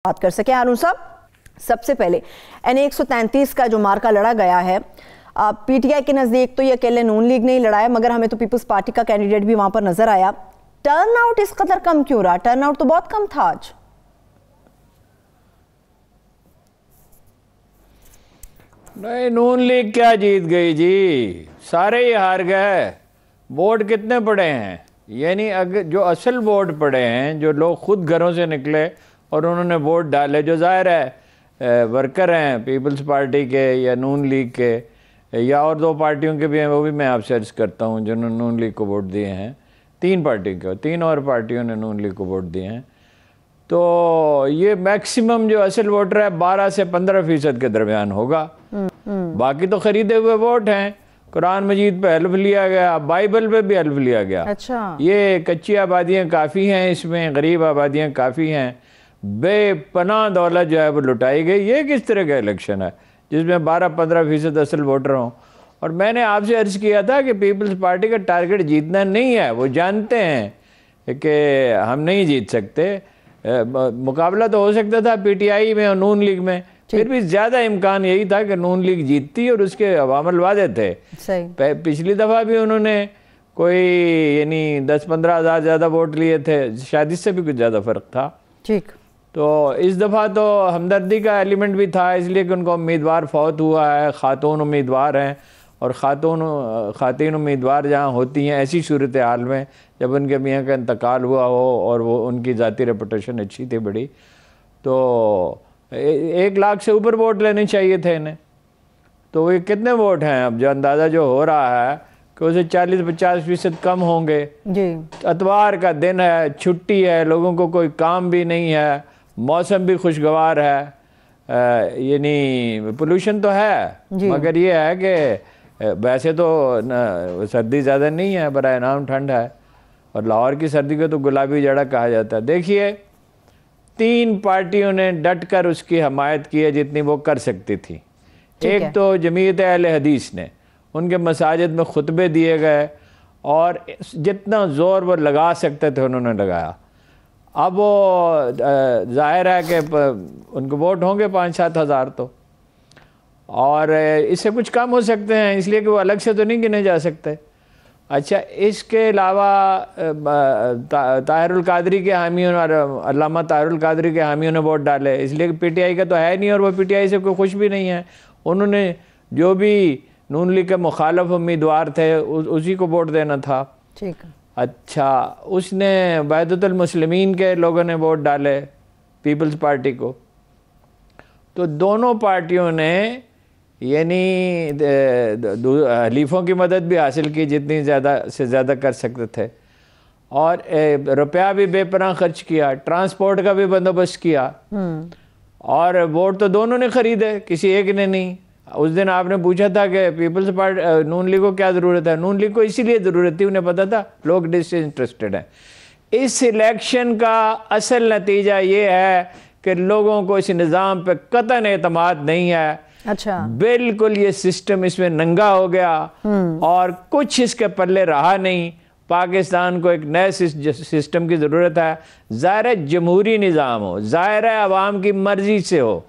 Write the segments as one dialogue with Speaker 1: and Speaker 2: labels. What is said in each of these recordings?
Speaker 1: बात कर सके। हारून साहब, सबसे पहले NA 133 का जो मार्का लड़ा गया है, पीटीआई के नजदीक तो ये अकेले नून लीग नहीं लड़ा है, मगर हमें तो पीपल्स पार्टी का कैंडिडेट भी वहां पर नजर आया। टर्नआउट इस कदर कम क्यों रहा? टर्नआउट तो बहुत कम था आज।
Speaker 2: नहीं, नून लीग क्या जीत गई जी, सारे ही हार गए। वोट कितने पड़े हैं? यानी अगर जो असल वोट पड़े हैं, जो लोग खुद घरों से निकले और उन्होंने वोट डाले, जो जाहिर है वर्कर हैं पीपल्स पार्टी के या नून लीग के या और दो पार्टियों के भी हैं, वो भी मैं आपसे अर्ज करता हूँ जिन्होंने नून लीग को वोट दिए हैं। तीन पार्टियों को, तीन और पार्टियों ने नून लीग को वोट दिए हैं। तो ये मैक्सिमम जो असल वोटर है 12 से 15% के दरमियान होगा। बाकी तो खरीदे हुए वोट हैं। कुरान मजीद पे हल्फ लिया गया, बाइबल पे भी हल्फ लिया गया।
Speaker 1: अच्छा।
Speaker 2: ये कच्ची आबादियाँ काफ़ी हैं, इसमें गरीब आबादियाँ काफ़ी हैं, बेपनाह दौलत जो है वो लुटाई गई। ये किस तरह का इलेक्शन है जिसमें 12-15% असल वोटर हों? और मैंने आपसे अर्ज किया था कि पीपल्स पार्टी का टारगेट जीतना नहीं है। वो जानते हैं कि हम नहीं जीत सकते। मुकाबला तो हो सकता था पीटीआई में और नून लीग में, फिर भी ज़्यादा इम्कान यही था कि नून लीग जीतती, और उसके अवामल वादे थे। सही। पिछली दफ़ा भी उन्होंने कोई यानी 10-15 हज़ार ज़्यादा वोट लिए थे, शायद इससे भी कुछ ज़्यादा फ़र्क था। ठीक। तो इस दफ़ा तो हमदर्दी का एलिमेंट भी था, इसलिए कि उनका उम्मीदवार फौत हुआ है, खातून उम्मीदवार हैं, और खातून उम्मीदवार जहाँ होती हैं ऐसी सूरत हाल में जब उनके मियाँ का इंतकाल हुआ हो और वो उनकी ज़ाती रेपुटेशन अच्छी थी बड़ी, तो 1 लाख से ऊपर वोट लेने चाहिए थे इन्हें। तो ये कितने वोट हैं अब जो अंदाज़ा जो हो रहा है कि उसे 40-50% कम होंगे जी। इतवार का दिन है, छुट्टी है, लोगों को कोई काम भी नहीं है, मौसम भी खुशगवार है, यानी पोल्यूशन तो है, मगर ये है कि वैसे तो सर्दी ज़्यादा नहीं है, बराए नाम ठंड है, और लाहौर की सर्दी को तो गुलाबी जड़ा कहा जाता है। देखिए, 3 पार्टियों ने डट कर उसकी हमायत की है जितनी वो कर सकती थी। एक तो जमीयत अहले हदीस ने, उनके मसाजिद में खुतबे दिए गए और जितना ज़ोर वो लगा सकते थे उन्होंने लगाया। अब वो जाहिर है कि उनको वोट होंगे 5-7 हज़ार तो, और इससे कुछ कम हो सकते हैं, इसलिए कि वो अलग से तो नहीं गिने जा सकते। अच्छा, इसके अलावा ताहिरुल कादरी के हामियों और अल्लामा ताहिरुल कादरी के हामियों ने वोट डाले, इसलिए कि पीटीआई का तो है नहीं और वो पीटीआई से कोई खुश भी नहीं है। उन्होंने जो भी नून लीग के मुखालफ उम्मीदवार थे उसी को वोट देना था। ठीक। अच्छा, उसने वहदतुल मुस्लिमीन के लोगों ने वोट डाले पीपल्स पार्टी को। तो दोनों पार्टियों ने यानी हलीफों की मदद भी हासिल की जितनी ज़्यादा से ज़्यादा कर सकते थे, और रुपया भी बेपनाह खर्च किया, ट्रांसपोर्ट का भी बंदोबस्त किया, और वोट तो दोनों ने खरीदे, किसी एक ने नहीं। उस दिन आपने पूछा था कि पीपल्स पार्टी नून लीग को क्या ज़रूरत है? नून लीग को इसीलिए ज़रूरत थी, उन्हें पता था लोग डिसइंटरेस्टेड हैं। इस इलेक्शन का असल नतीजा ये है कि लोगों को इस निज़ाम पे कतई एतमाद नहीं है। अच्छा, बिल्कुल ये सिस्टम इसमें नंगा हो गया और कुछ इसके पल्ले रहा नहीं। पाकिस्तान को एक नए सिस्टम की ज़रूरत है। ज़ाहिर जमहूरी निज़ाम हो, ज़ाहिर आवाम की मर्ज़ी से हो,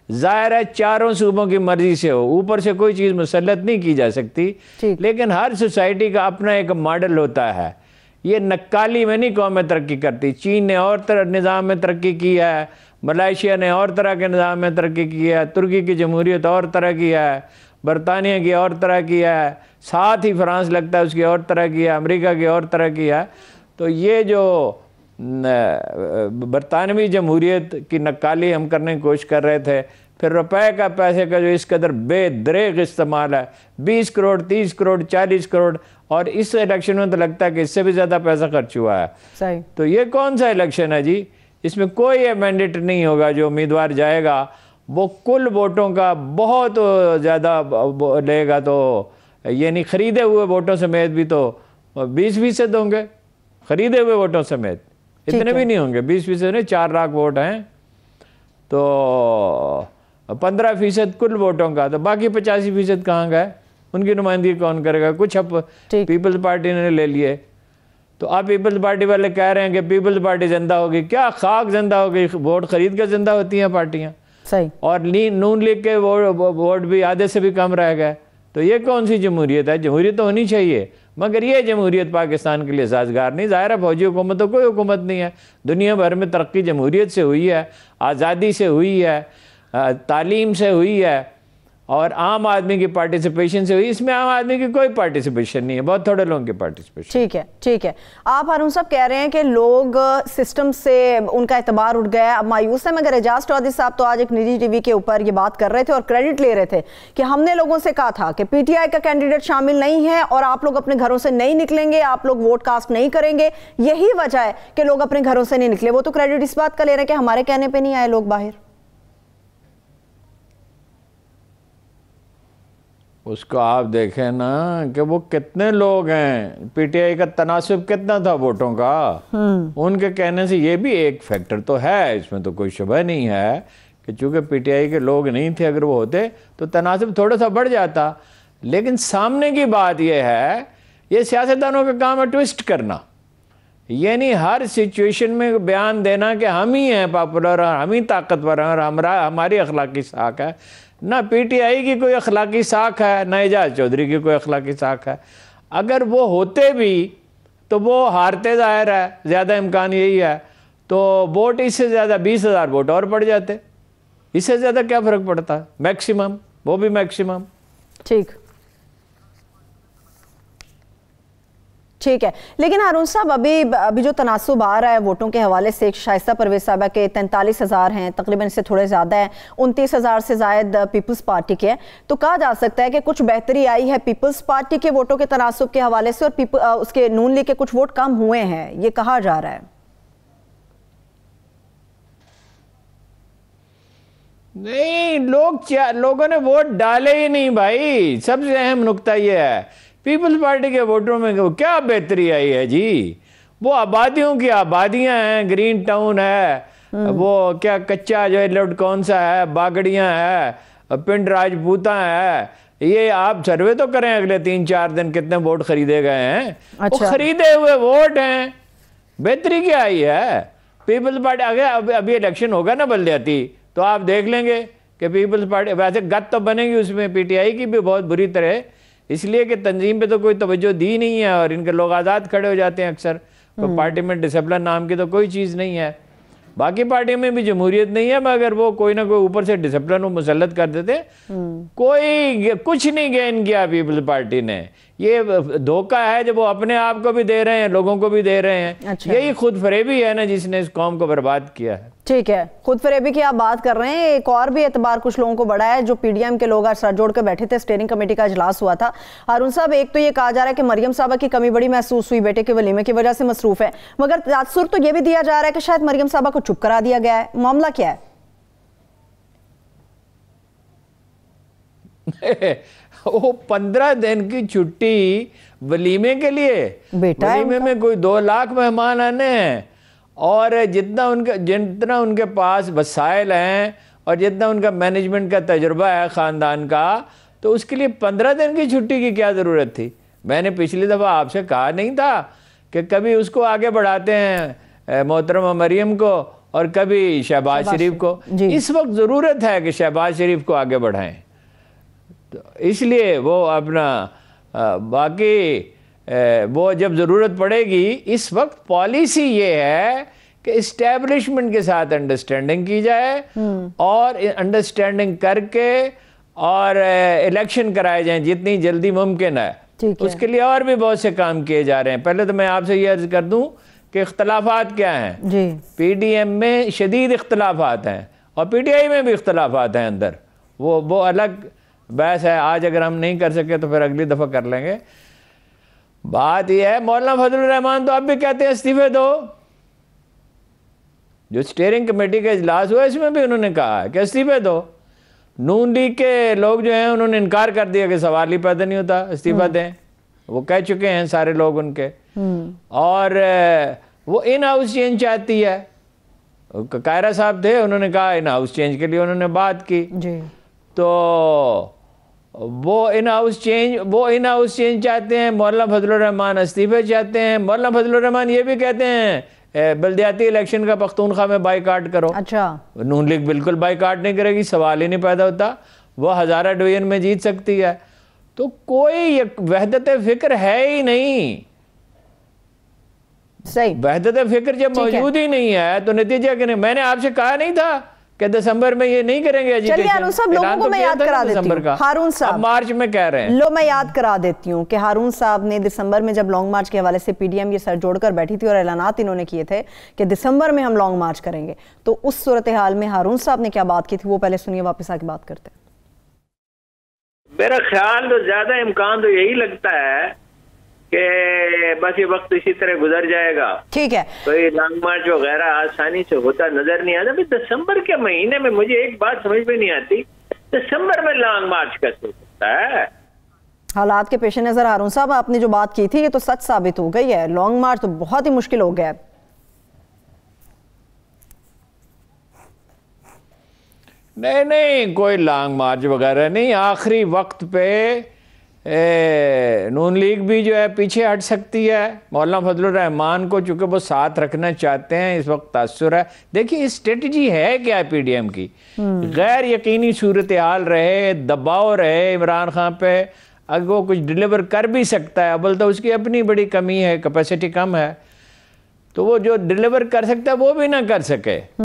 Speaker 2: ज़ाहिर चारों सूबों की मर्ज़ी से हो, ऊपर से कोई चीज़ मुसल्लत नहीं की जा सकती। लेकिन हर सोसाइटी का अपना एक मॉडल होता है। ये नक्काली में नहीं कौमें तरक्की करती। चीन ने और तरह निज़ाम में तरक्की की है, मलेशिया ने और तरह के निज़ाम में तरक्की की है, तुर्की की जमहूरियत और तरह की है, बरतानिया की और तरह की है, साथ ही फ्रांस लगता है उसकी और तरह की है, अमेरिका की और तरह की है। तो ये जो बरतानवी जमहूरियत की नक्काली हम करने की कोशिश कर रहे थे, फिर रुपए का पैसे का जो इस कदर बेदरेग इस्तेमाल है, 20 करोड़ 30 करोड़ 40 करोड़, और इस इलेक्शन में तो लगता है कि इससे भी ज़्यादा पैसा खर्च हुआ है। सही। तो ये कौन सा इलेक्शन है जी? इसमें कोई मैंडेट नहीं होगा। जो उम्मीदवार जाएगा वो कुल वोटों का बहुत ज़्यादा लेगा, तो ये नहीं खरीदे हुए वोटों समेत भी तो 20% होंगे, खरीदे हुए वोटों समेत इतने भी नहीं होंगे। 20% नहीं, 4 लाख वोट हैं तो 15% कुल वोटों का, तो बाकी 85% कहाँ गए? उनकी नुमाइंदगी कौन करेगा? कुछ अब पीपल्स पार्टी ने ले लिए। तो अब पीपल्स पार्टी वाले कह रहे हैं कि पीपल्स पार्टी जिंदा होगी। क्या खाक जिंदा होगी? वोट खरीद कर जिंदा होती हैं पार्टियां।
Speaker 1: सही।
Speaker 2: और नून लीग के वोट भी आधे से भी कम रह गए। तो ये कौन सी जमहूरियत है? जमहूरियत तो होनी चाहिए, मगर ये जमहूरियत पाकिस्तान के लिए साजगार नहीं। ज़ाहिर है फौजी हुकूमत तो कोई हुकूमत नहीं है। दुनिया भर में तरक्की जमहूरियत से हुई है, आज़ादी से हुई है, तालीम से हुई है और आम आदमी की पार्टिसिपेशन से हुई। इसमें आम आदमी की कोई पार्टिसिपेशन नहीं है, बहुत थोड़े लोगों की पार्टिसिपेशन।
Speaker 1: ठीक है, ठीक है। आप हारून साहब कह रहे हैं कि लोग सिस्टम से उनका एतबार उठ गया, अब मायूस है। मगर एजाज चौधरी साहब तो आज एक निजी टीवी के ऊपर ये बात कर रहे थे और क्रेडिट ले रहे थे कि हमने लोगों से कहा था कि पीटीआई का कैंडिडेट शामिल नहीं है और आप लोग अपने घरों से नहीं निकलेंगे, आप लोग वोट कास्ट नहीं करेंगे। यही वजह है कि लोग अपने घरों से नहीं निकले। वो तो क्रेडिट इस बात का ले रहे हैं कि हमारे कहने पर नहीं आए लोग बाहर।
Speaker 2: उसको आप देखें ना कि वो कितने लोग हैं, पीटीआई का तनासब कितना था वोटों का। उनके कहने से ये भी एक फैक्टर तो है, इसमें तो कोई शुबह नहीं है कि चूंकि पीटीआई के लोग नहीं थे, अगर वो होते तो तनासब थोड़ा सा बढ़ जाता। लेकिन सामने की बात यह है, ये सियासतदानों का काम है ट्विस्ट करना, यानी हर सिचुएशन में बयान देना कि हम ही हैं पॉपुलर और हम ही ताकतवर हैं और हमारी अखलाकी साख है। ना पीटीआई की कोई अखलाकी साख है, ना एजाज चौधरी की कोई अखलाकी साख है। अगर वो होते भी तो वो हारते, ज़ाहिर है ज़्यादा इम्कान यही है। तो वोट इससे ज़्यादा 20,000 वोट और बढ़ जाते, इससे ज़्यादा क्या फ़र्क पड़ता है? मैक्सिमम, वो भी मैक्सिमम।
Speaker 1: ठीक, ठीक है। लेकिन हारून साहब अभी जो तनासुब आ रहा है वोटों के हवाले से, शाइस्ता परवेज साहबा के 43,000 हैं, तकरीबन इससे थोड़े ज़्यादा हैं, 29,000 से ज़ायद पीपल्स पार्टी के हैं। तो कहा जा सकता है कि कुछ बेहतरी आई है पीपल्स पार्टी के वोटों के तनासुब के हवाले से और उसके नून लीग के कुछ वोट कम हुए हैं, ये कहा जा रहा है।
Speaker 2: नहीं, लोगों ने वोट डाले ही नहीं भाई। सबसे अहम नुकता यह है पीपल्स पार्टी के वोटरों में क्या बेहतरी आई है जी। वो आबादियों की आबादियां हैं, ग्रीन टाउन है, वो क्या कच्चा जो है लुड कौन सा है, बागड़ियां है, पिंड राजपूता है। ये आप सर्वे तो करें अगले 3-4 दिन कितने वोट खरीदे गए हैं। अच्छा। वो खरीदे हुए वोट हैं। बेहतरी क्या आई है पीपल्स पार्टी? अगर अभी इलेक्शन होगा ना बल्दियाती, तो आप देख लेंगे कि पीपल्स पार्टी वैसे गत तो बनेगी उसमें, पीटीआई की भी बहुत बुरी तरह, इसलिए कि तंजीम पे तो कोई तवज्जो दी नहीं है और इनके लोग आज़ाद खड़े हो जाते हैं अक्सर। तो पार्टी में डिसिप्लिन नाम की तो कोई चीज़ नहीं है। बाकी पार्टियों में भी जमहूरियत नहीं है, मगर वो कोई ना कोई ऊपर से डिसिप्लिन को मुसल्लत कर देते। कोई कुछ नहीं गेन किया पीपल्स पार्टी ने। ये धोखा है जब वो अपने आप को भी दे रहे हैं, लोगों को भी दे रहे हैं। अच्छा। यही खुद फरेबी है ना जिसने इस कौम को बर्बाद किया है।
Speaker 1: ठीक है, खुद फरेबी की आप बात कर रहे हैं। एक और भी एतबार कुछ लोगों को बढ़ा है। जो पीडीएम के लोग आज सर जोड़ कर बैठे थे, स्टीयरिंग कमेटी का इजलास हुआ था। हारून साहब, एक तो ये कहा जा रहा है कि मरियम साहबा की कमी बड़ी महसूस हुई, बेटे के वलीमे की वजह से मसरूफ है, मगर तासुर तो ये भी दिया जा रहा है कि शायद मरियम साहबा को चुप करा दिया गया है। मामला क्या है?
Speaker 2: वो 15 दिन की छुट्टी वलीमे के लिए,
Speaker 1: बेटा
Speaker 2: वलीमे में कोई 2 लाख मेहमान आने हैं और जितना उनके पास वसाइल हैं और जितना उनका मैनेजमेंट का तजुर्बा है ख़ानदान का, तो उसके लिए 15 दिन की छुट्टी की क्या ज़रूरत थी? मैंने पिछली दफ़ा आपसे कहा नहीं था कि कभी उसको आगे बढ़ाते हैं मोहतरमा मरियम को और कभी शहबाज शरीफ को। इस वक्त ज़रूरत है कि शहबाज शरीफ को आगे बढ़ाएं, तो इसलिए वो अपना बाकी वो जब ज़रूरत पड़ेगी। इस वक्त पॉलिसी ये है कि इस्टेब्लिशमेंट के साथ अंडरस्टैंडिंग की जाए और अंडरस्टैंडिंग करके और इलेक्शन कराए जाएं जितनी जल्दी मुमकिन है। उसके लिए और भी बहुत से काम किए जा रहे हैं। पहले तो मैं आपसे ये अर्ज कर दूं कि इख्तलाफात क्या हैं जी। पीडीएम में शदीद इख्तलाफात हैं और पीटीआई में भी इख्तलाफात हैं अंदर, वो अलग बहस है। आज अगर हम नहीं कर सके तो फिर अगली दफ़ा कर लेंगे। बात यह है, मौलाना फजलुर रहमान तो अब भी कहते हैं इस्तीफे दो। जो स्टीयरिंग कमेटी का इजलास हुआ इसमें भी उन्होंने कहा है कि इस्तीफे दो। नून लीग के लोग जो हैं उन्होंने इनकार कर दिया कि सवाल ही पैदा नहीं होता, इस्तीफा दें। वो कह चुके हैं सारे लोग उनके। और वो इन हाउस चेंज चाहती है। कायरा साहब थे, उन्होंने कहा इन हाउस चेंज के लिए उन्होंने बात की जी। तो वो इन हाउस चेंज चाहते हैं, मौलाना फजलुर रहमान इस्तीफे चाहते हैं। मौलाना फजलुर रहमान ये भी कहते हैं बल्दियाती इलेक्शन का पख्तूनख्वा में बाइकाट करो।
Speaker 1: अच्छा,
Speaker 2: नून लीग बिल्कुल बाइकाट नहीं करेगी, सवाल ही नहीं पैदा होता, वो हज़ारा डिवीजन में जीत सकती है। तो कोई वहदत फ़िक्र है ही नहीं।
Speaker 1: सही,
Speaker 2: वहदत फ़िक्र जब मौजूद ही नहीं है तो नतीजा क्या? मैंने आपसे कहा नहीं था कि दिसंबर में ये नहीं करेंगे एजुकेशन।
Speaker 1: चलिए हारून साहब, लोगों को मैं याद करा देती हूँ। हारून साहब,
Speaker 2: मार्च में कह रहे हैं,
Speaker 1: लो मैं याद करा देती हूँ कि हारून साहब ने दिसंबर में जब लॉन्ग मार्च के हवाले से पीडीएम ये सर जोड़कर बैठी थी और ऐलानात इन्होंने किए थे कि दिसंबर में हम लॉन्ग मार्च करेंगे, तो उस सूरत हाल में हारून साहब ने क्या बात की थी वो पहले सुनिए, वापस आके बात करते हैं।
Speaker 3: मेरा ख्याल तो ज्यादा इम्कान तो यही लगता है कि बस ये वक्त इसी तरह गुजर जाएगा।
Speaker 1: ठीक है,
Speaker 3: कोई लॉन्ग मार्च वगैरह आसानी से होता नजर नहीं आता। दिसंबर के महीने में मुझे एक बात समझ में नहीं आती, दिसंबर में लॉन्ग मार्च कैसे हो सकता है?
Speaker 1: हालात के पेश नजर हारून साहब आपने जो बात की थी ये तो सच साबित हो गई है, लॉन्ग मार्च तो बहुत ही मुश्किल हो गया है।
Speaker 2: नहीं, कोई लॉन्ग मार्च वगैरह नहीं। आखिरी वक्त पे नून लीग भी जो है पीछे हट सकती है। मौलाना फजलुर रहमान को चूंकि वो साथ रखना चाहते हैं, इस वक्त तासुर है। देखिए स्ट्रेटजी है क्या पीडीएम की? गैर यकीनी सूरत हाल रहे, दबाव रहे इमरान खान पे, अगर वो कुछ डिलीवर कर भी सकता है, अव्वल तो उसकी अपनी बड़ी कमी है, कैपेसिटी कम है, तो वो जो डिलीवर कर सकता है वो भी ना कर सके।